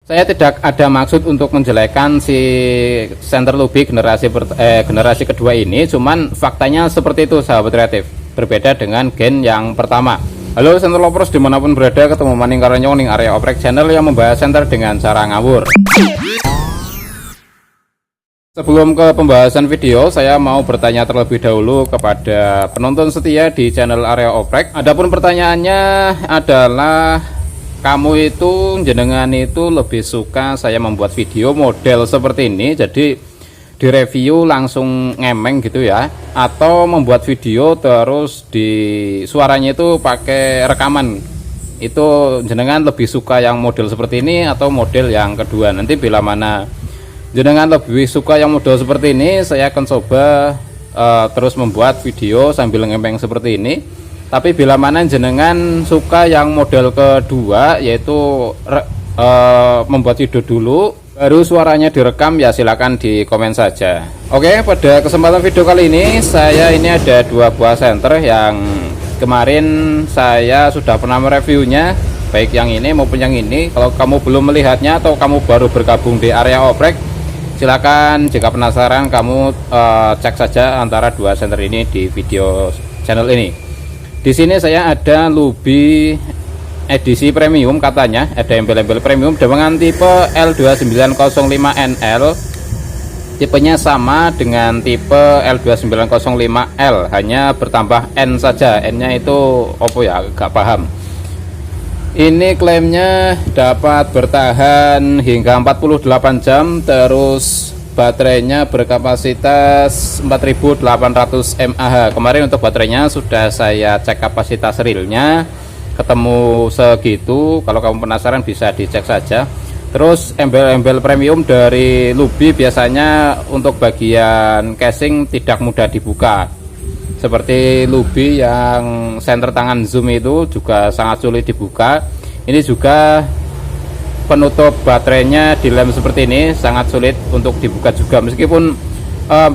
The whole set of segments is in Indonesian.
Saya tidak ada maksud untuk menjelekan si senter Lubi generasi kedua ini, cuman faktanya seperti itu sahabat kreatif, berbeda dengan gen yang pertama. Halo senter lovers dimanapun berada, ketemu maning karanyong ning area oprek channel yang membahas senter dengan cara ngawur. Sebelum ke pembahasan video, saya mau bertanya terlebih dahulu kepada penonton setia di channel area oprek. Adapun pertanyaannya adalah, kamu itu, jenengan itu lebih suka saya membuat video model seperti ini, jadi direview langsung ngemeng gitu ya, atau membuat video terus di suaranya itu pakai rekaman? Itu jenengan lebih suka yang model seperti ini atau model yang kedua? Nanti bila mana jenengan lebih suka yang model seperti ini, saya akan coba terus membuat video sambil ngemeng seperti ini. Tapi bila mana jenengan suka yang model kedua, yaitu membuat video dulu baru suaranya direkam, ya silakan di komen saja. Oke, pada kesempatan video kali ini saya ini ada dua buah senter yang kemarin saya sudah pernah mereviewnya, baik yang ini maupun yang ini. Kalau kamu belum melihatnya atau kamu baru bergabung di area oprek, silakan jika penasaran kamu cek saja antara dua senter ini di video channel ini. Di sini saya ada Lubi edisi premium, katanya ada embel-embel premium dengan tipe L2905NL. Tipenya sama dengan tipe L2905L, hanya bertambah N saja. N-nya itu apa ya, gak paham. Ini klaimnya dapat bertahan hingga 48 jam, terus baterainya berkapasitas 4800 mAh. Kemarin untuk baterainya sudah saya cek kapasitas realnya, ketemu segitu. Kalau kamu penasaran bisa dicek saja. Terus embel-embel premium dari Lubi biasanya untuk bagian casing tidak mudah dibuka, seperti Lubi yang senter tangan zoom itu juga sangat sulit dibuka. Ini juga penutup baterainya dilem seperti ini, sangat sulit untuk dibuka juga. Meskipun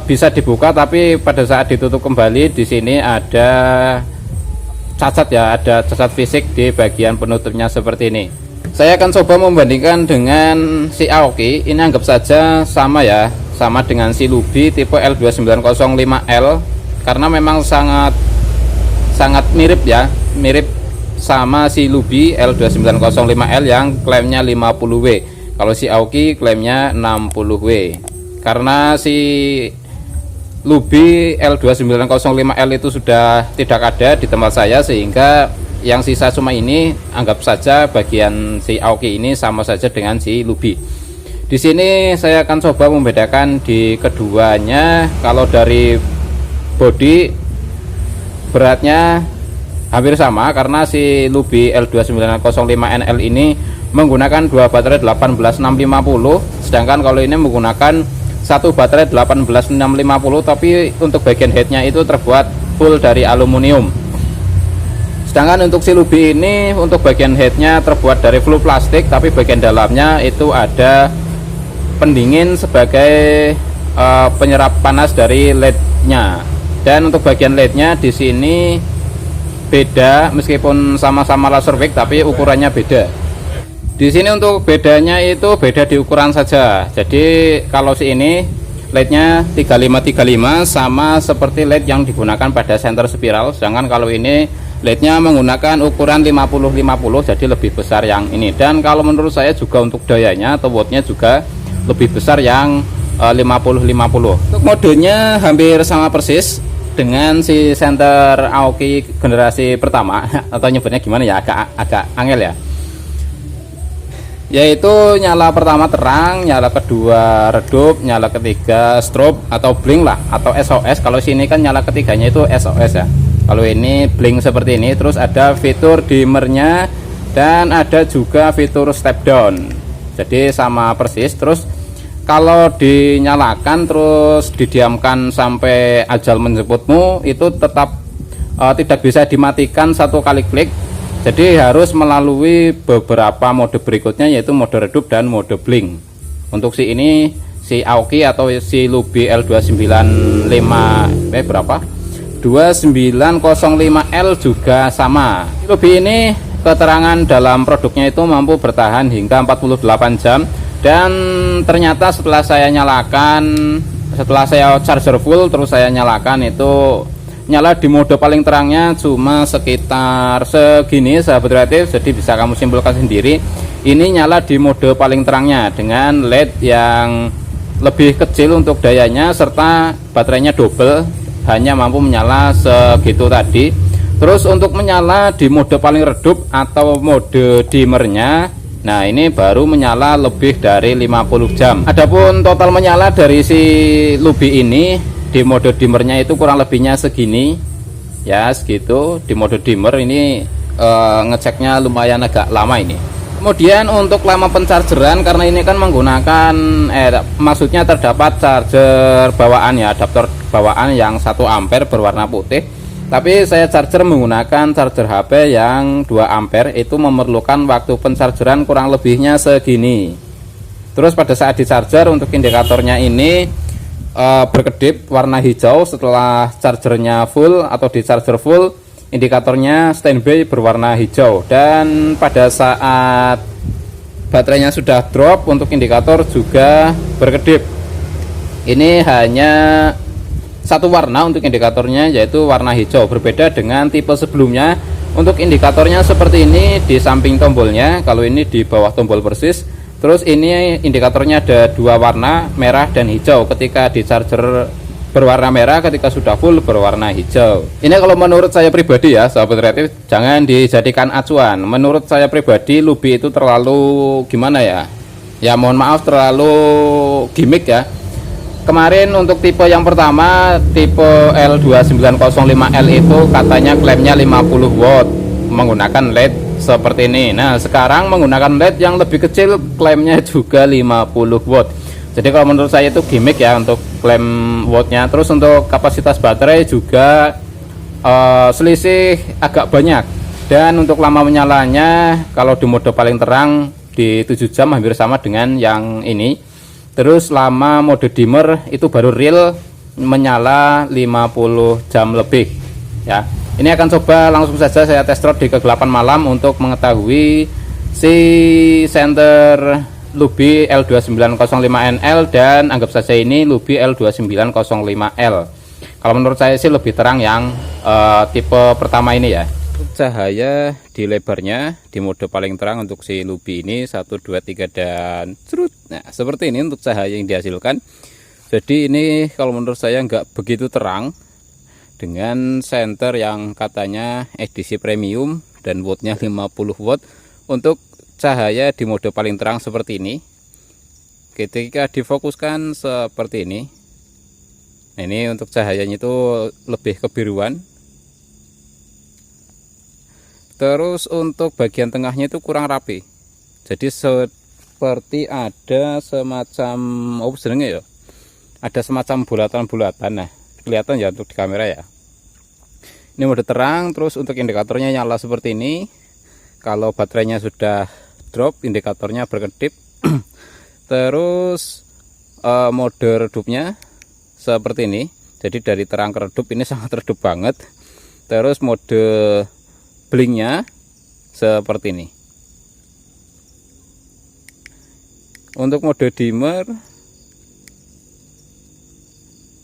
bisa dibuka, tapi pada saat ditutup kembali di sini ada cacat ya, ada cacat fisik di bagian penutupnya seperti ini. Saya akan coba membandingkan dengan si Aoki. Ini anggap saja sama ya, sama dengan si Lubi tipe L2905L, karena memang sangat mirip ya, mirip sama si Lubi L2905L yang klaimnya 50W. Kalau si Aoki klaimnya 60W. Karena si Lubi L2905L itu sudah tidak ada di tempat saya, sehingga yang sisa cuma ini. Anggap saja bagian si Aoki ini sama saja dengan si Lubi. Di sini saya akan coba membedakan di keduanya. Kalau dari bodi, beratnya hampir sama, karena si Lubi L2905NL ini menggunakan dua baterai 18650, sedangkan kalau ini menggunakan satu baterai 18650, tapi untuk bagian headnya itu terbuat full dari aluminium. Sedangkan untuk si Lubi ini untuk bagian headnya terbuat dari full plastik, tapi bagian dalamnya itu ada pendingin sebagai penyerap panas dari LED-nya. Dan untuk bagian LED-nya di sini beda, meskipun sama-sama laser wig tapi ukurannya beda. Di sini untuk bedanya itu beda di ukuran saja. Jadi kalau si ini LED-nya 3535 sama seperti LED yang digunakan pada senter spiral, sedangkan kalau ini LED-nya menggunakan ukuran 5050, jadi lebih besar yang ini. Dan kalau menurut saya juga untuk dayanya atau wattnya juga lebih besar yang 5050. Untuk modenya hampir sama persis dengan si senter Aoki generasi pertama, atau nyebutnya gimana ya, agak angel ya, yaitu nyala pertama terang, nyala kedua redup, nyala ketiga strobe atau blink lah, atau SOS. Kalau sini kan nyala ketiganya itu SOS ya, kalau ini blink seperti ini. Terus ada fitur dimmernya dan ada juga fitur step down, jadi sama persis. Terus kalau dinyalakan terus didiamkan sampai ajal menjemputmu, itu tetap tidak bisa dimatikan satu kali klik, jadi harus melalui beberapa mode berikutnya, yaitu mode redup dan mode blink. Untuk si ini, si Aoki atau si Lubi L295 2905L juga sama. Lubi ini keterangan dalam produknya itu mampu bertahan hingga 48 jam. Dan ternyata setelah saya nyalakan, setelah saya charger full terus saya nyalakan, itu nyala di mode paling terangnya cuma sekitar segini sahabat kreatif. Jadi bisa kamu simpulkan sendiri, ini nyala di mode paling terangnya dengan LED yang lebih kecil untuk dayanya, serta baterainya double, hanya mampu menyala segitu tadi. Terus untuk menyala di mode paling redup atau mode dimmernya, nah ini baru menyala lebih dari 50 jam. Adapun total menyala dari si Lubi ini di mode dimmernya itu kurang lebihnya segini ya, segitu. Di mode dimmer ini ngeceknya lumayan agak lama ini. Kemudian untuk lama penchargeran, karena ini kan menggunakan maksudnya terdapat charger bawaan ya, adaptor bawaan yang 1 ampere berwarna putih. Tapi saya charger menggunakan charger HP yang 2 ampere, itu memerlukan waktu penchargeran kurang lebihnya segini. Terus pada saat di charger, untuk indikatornya ini berkedip warna hijau. Setelah chargernya full atau di charger full, indikatornya standby berwarna hijau. Dan pada saat baterainya sudah drop, untuk indikator juga berkedip. Ini hanya satu warna untuk indikatornya, yaitu warna hijau. Berbeda dengan tipe sebelumnya. Untuk indikatornya seperti ini di samping tombolnya, kalau ini di bawah tombol persis. Terus ini indikatornya ada 2 warna, merah dan hijau. Ketika di charger berwarna merah, ketika sudah full berwarna hijau. Ini kalau menurut saya pribadi ya sahabat kreatif, jangan dijadikan acuan. Menurut saya pribadi, Lubi itu terlalu gimana ya, ya mohon maaf, terlalu gimmick ya. Kemarin untuk tipe yang pertama, tipe L2905L itu katanya klaimnya 50 watt menggunakan LED seperti ini. Nah sekarang menggunakan LED yang lebih kecil, klaimnya juga 50 watt. Jadi kalau menurut saya itu gimmick ya untuk klaim wattnya. Terus untuk kapasitas baterai juga selisih agak banyak. Dan untuk lama menyalanya, kalau di mode paling terang di 7 jam hampir sama dengan yang ini. Terus lama mode dimmer itu baru real menyala 50 jam lebih ya. Ini akan coba langsung saja saya test drive di kegelapan malam untuk mengetahui si senter Lubi L2905NL, dan anggap saja ini Lubi L2905L. Kalau menurut saya sih lebih terang yang tipe pertama ini ya. Cahaya di lebarnya di mode paling terang untuk si Lubi ini 1, 2, 3 dan cerut. Nah seperti ini untuk cahaya yang dihasilkan. Jadi ini kalau menurut saya nggak begitu terang dengan senter yang katanya edisi premium dan wattnya 50 watt. Untuk cahaya di mode paling terang seperti ini, ketika difokuskan seperti ini, nah ini untuk cahayanya itu lebih kebiruan. Terus untuk bagian tengahnya itu kurang rapi, jadi seperti ada semacam ya, ada semacam bulatan-bulatan. Nah kelihatan ya untuk di kamera ya. Ini mode terang. Terus untuk indikatornya nyala seperti ini. Kalau baterainya sudah drop, indikatornya berkedip. Terus mode redupnya seperti ini, jadi dari terang ke redup ini sangat redup banget. Terus mode blinknya seperti ini. Untuk mode dimmer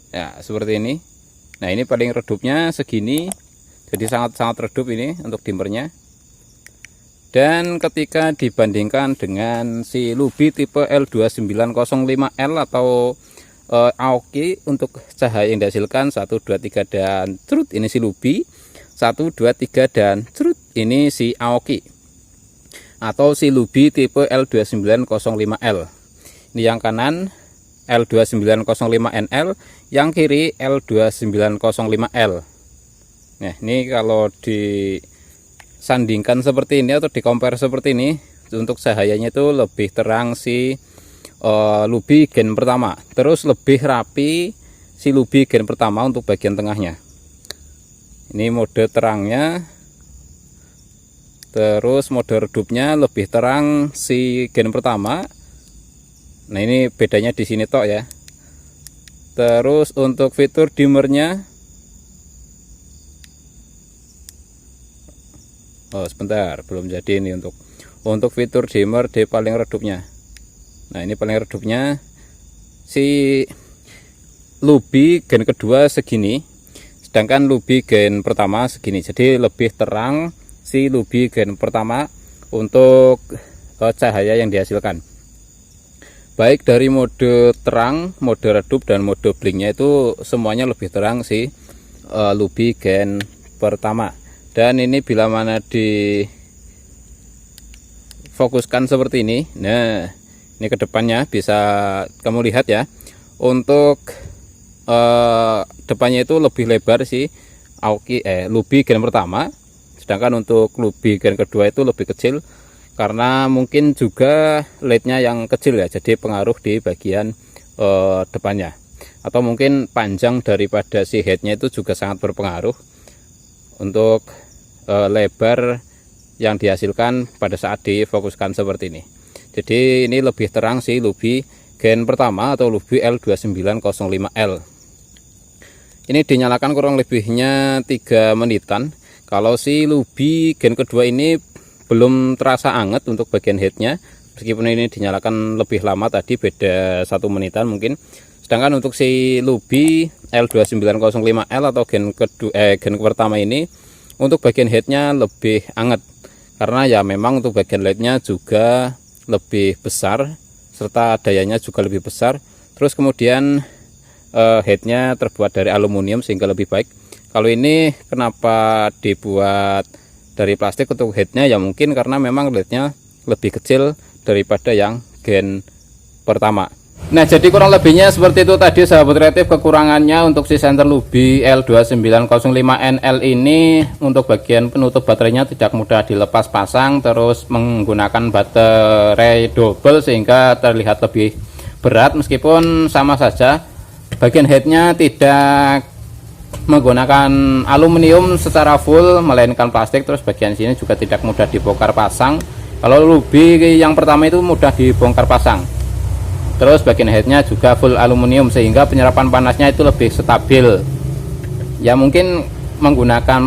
ya seperti ini. Nah ini paling redupnya segini, jadi sangat-sangat redup ini untuk dimmernya. Dan ketika dibandingkan dengan si Lubi tipe L2905L atau Aoki, untuk cahaya yang dihasilkan 1, 2, 3 dan cerut, ini si Lubi. 1, 2, 3 dan cerut, ini si Aoki atau si Lubi tipe L2905L. Ini yang kanan L2905NL, yang kiri L2905L. Nah ini kalau disandingkan seperti ini atau di compare seperti ini, untuk cahayanya itu lebih terang si Lubi gen pertama. Terus lebih rapi si Lubi gen pertama untuk bagian tengahnya. Ini mode terangnya. Terus mode redupnya lebih terang si gen pertama. Nah ini bedanya di sini tok ya. Terus untuk fitur dimmernya Oh sebentar, belum jadi ini untuk fitur dimmer di paling redupnya. Nah ini paling redupnya si Lubi gen kedua segini, sedangkan Lubi gen pertama segini. Jadi lebih terang si Lubi gen pertama untuk cahaya yang dihasilkan. Baik dari mode terang, mode redup, dan mode blinknya itu semuanya lebih terang si Lubi gen pertama. Dan ini bila mana difokuskan seperti ini, nah ini ke depannya bisa kamu lihat ya, untuk depannya itu lebih lebar si Lubi gen pertama, sedangkan untuk Lubi gen kedua itu lebih kecil, karena mungkin juga LED-nya yang kecil ya, jadi pengaruh di bagian depannya, atau mungkin panjang daripada si headnya itu juga sangat berpengaruh untuk lebar yang dihasilkan pada saat difokuskan seperti ini. Jadi ini lebih terang si Lubi gen pertama atau Lubi L2905L. Ini dinyalakan kurang lebihnya 3 menitan. Kalau si Lubi gen kedua ini belum terasa anget untuk bagian headnya, meskipun ini dinyalakan lebih lama tadi, beda 1 menitan mungkin. Sedangkan untuk si Lubi L2905L atau gen pertama ini, untuk bagian headnya lebih anget, karena ya memang untuk bagian LED-nya juga lebih besar, serta dayanya juga lebih besar. Terus kemudian headnya terbuat dari aluminium sehingga lebih baik. Kalau ini kenapa dibuat dari plastik untuk headnya, ya mungkin karena memang LED-nya lebih kecil daripada yang gen pertama. Nah jadi kurang lebihnya seperti itu tadi sahabat kreatif, kekurangannya untuk si senter Lubi L2905NL ini. Untuk bagian penutup baterainya tidak mudah dilepas pasang, terus menggunakan baterai double sehingga terlihat lebih berat, meskipun sama saja bagian headnya tidak menggunakan aluminium secara full melainkan plastik. Terus bagian sini juga tidak mudah dibongkar pasang. Kalau Lubi yang pertama itu mudah dibongkar pasang. Terus bagian headnya juga full aluminium sehingga penyerapan panasnya itu lebih stabil. Ya mungkin menggunakan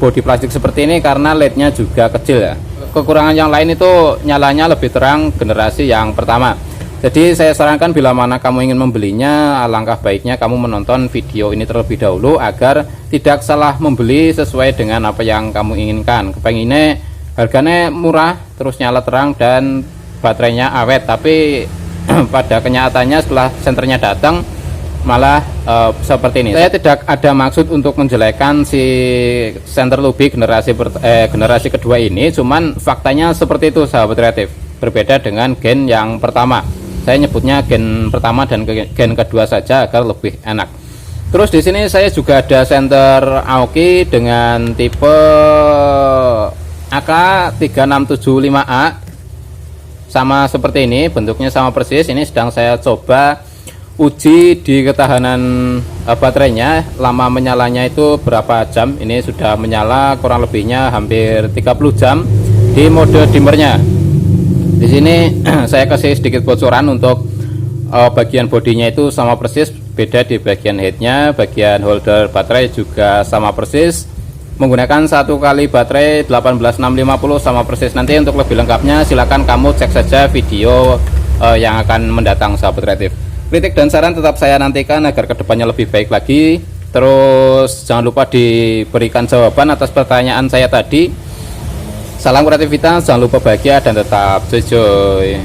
bodi plastik seperti ini karena LED-nya juga kecil ya. Kekurangan yang lain itu nyalanya lebih terang generasi yang pertama. Jadi saya sarankan bila mana kamu ingin membelinya, alangkah baiknya kamu menonton video ini terlebih dahulu agar tidak salah membeli sesuai dengan apa yang kamu inginkan. Kepenginnya harganya murah, terus nyala terang dan baterainya awet, tapi pada kenyataannya setelah senternya datang malah seperti ini. Saya tidak ada maksud untuk menjelekkan si senter Lubi generasi kedua ini, cuman faktanya seperti itu sahabat kreatif. Berbeda dengan gen yang pertama. Saya nyebutnya gen pertama dan gen kedua saja agar lebih enak. Terus di sini saya juga ada senter Aoki dengan tipe AK3675A. Sama seperti ini, bentuknya sama persis. Ini sedang saya coba uji di ketahanan baterainya, lama menyalanya itu berapa jam. Ini sudah menyala kurang lebihnya hampir 30 jam di mode dimmernya. Di sini saya kasih sedikit bocoran untuk bagian bodinya itu sama persis, beda di bagian headnya. Bagian holder baterai juga sama persis, menggunakan 1 kali baterai 18650 sama persis. Nanti untuk lebih lengkapnya silahkan kamu cek saja video yang akan mendatang sahabat kreatif. Kritik dan saran tetap saya nantikan agar kedepannya lebih baik lagi. Terus jangan lupa diberikan jawaban atas pertanyaan saya tadi. Salam kreativitas, jangan lupa bahagia dan tetap joy.